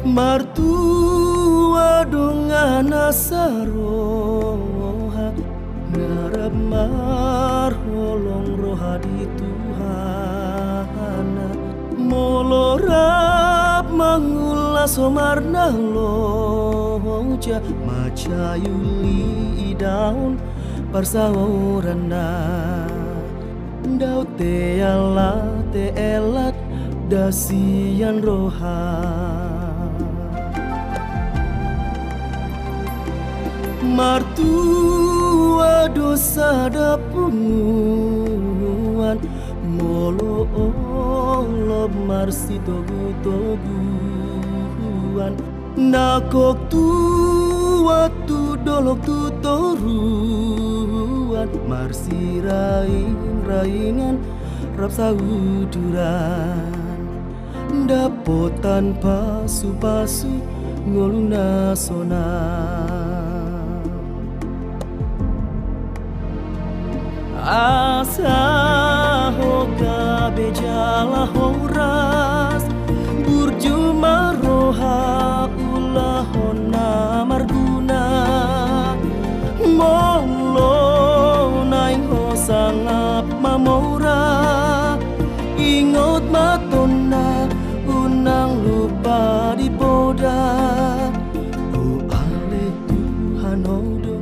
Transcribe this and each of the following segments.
Martua dengan nasaroha ngarap marholong roha di Tuhan molorap mangulas somarna loja maca yuli daun parsaorana dau te ala te elat dasian roha Martua dosa dapunguan molo olob marsi togu-toguan nakok tua tu dolok tu toruan marsi raing-raingan rap sauduran dapotan pasu-pasu ngoluna sona asa hoga bejala horas burjuma roha ulah hona marguna molo naing ho sangap mamora ingot matona unang lupa di boda oh ale Tuhan odo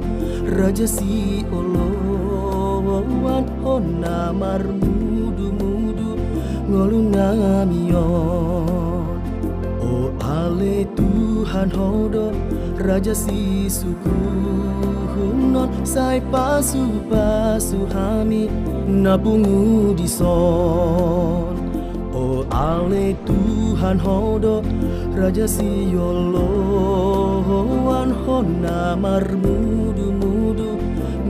raja si olo wan hona marmudu-mudu ngoluna mion oh ale Tuhan hodo raja si suku non sai pasu-pasu hami nabungu di son oh ale Tuhan hodo raja si yolo wan hona marmudu-mudu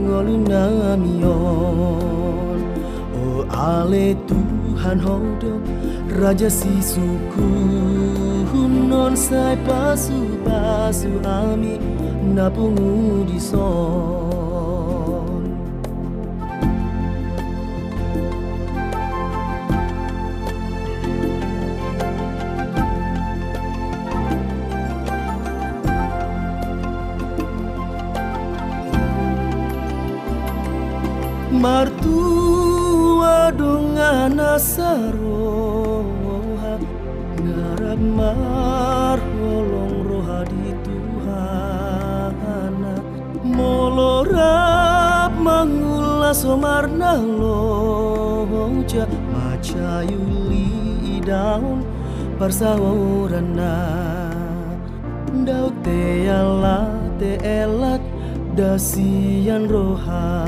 ngoluna mion oh ale Tuhan hodo raja si suku non sai pasu-pasu ami napungu di son Martua dengan nasaroha ngarap marholong roha di Tuhan molorap mangulas somarna loja maca yuli daun parsaorana dau te ala te elat dasian roha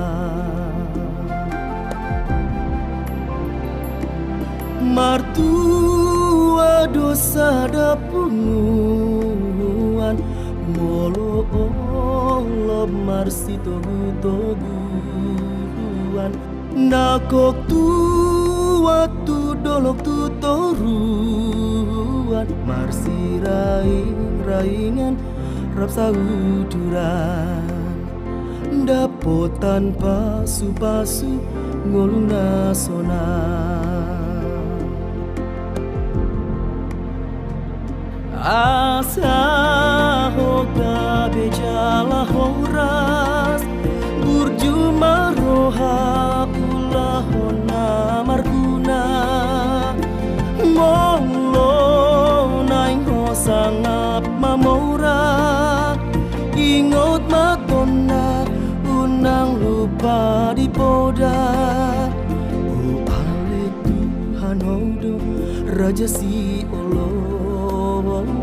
Martua dosa dapunguan molo olob marsi togu-toguan nakok tua tu dolok tu toruan marsi raing-raingan rap sauduran dapotan pasu-pasu ngoluna sona asa hoga bejala horas burjuma roha ulah hona marguna molo naing ho sangap mamora ingot matona unang lupa di poda oh ale Tuhan hodo raja si olo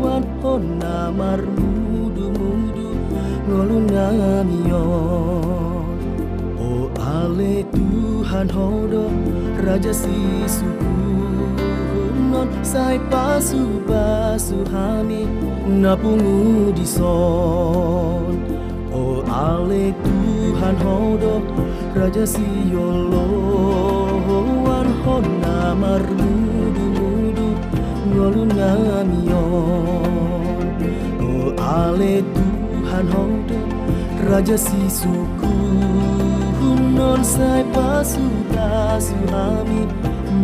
wan hona marmudu-mudu ngoluna mion oh ale Tuhan hodo raja si suku non sai pasu-pasu hami napungu di son oh ale Tuhan hodo raja si yolo wan hona marmudu-mudu ngoluna mion oh ale Tuhan hodo raja si suku non sai pasu-pasu hami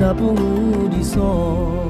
napungu di son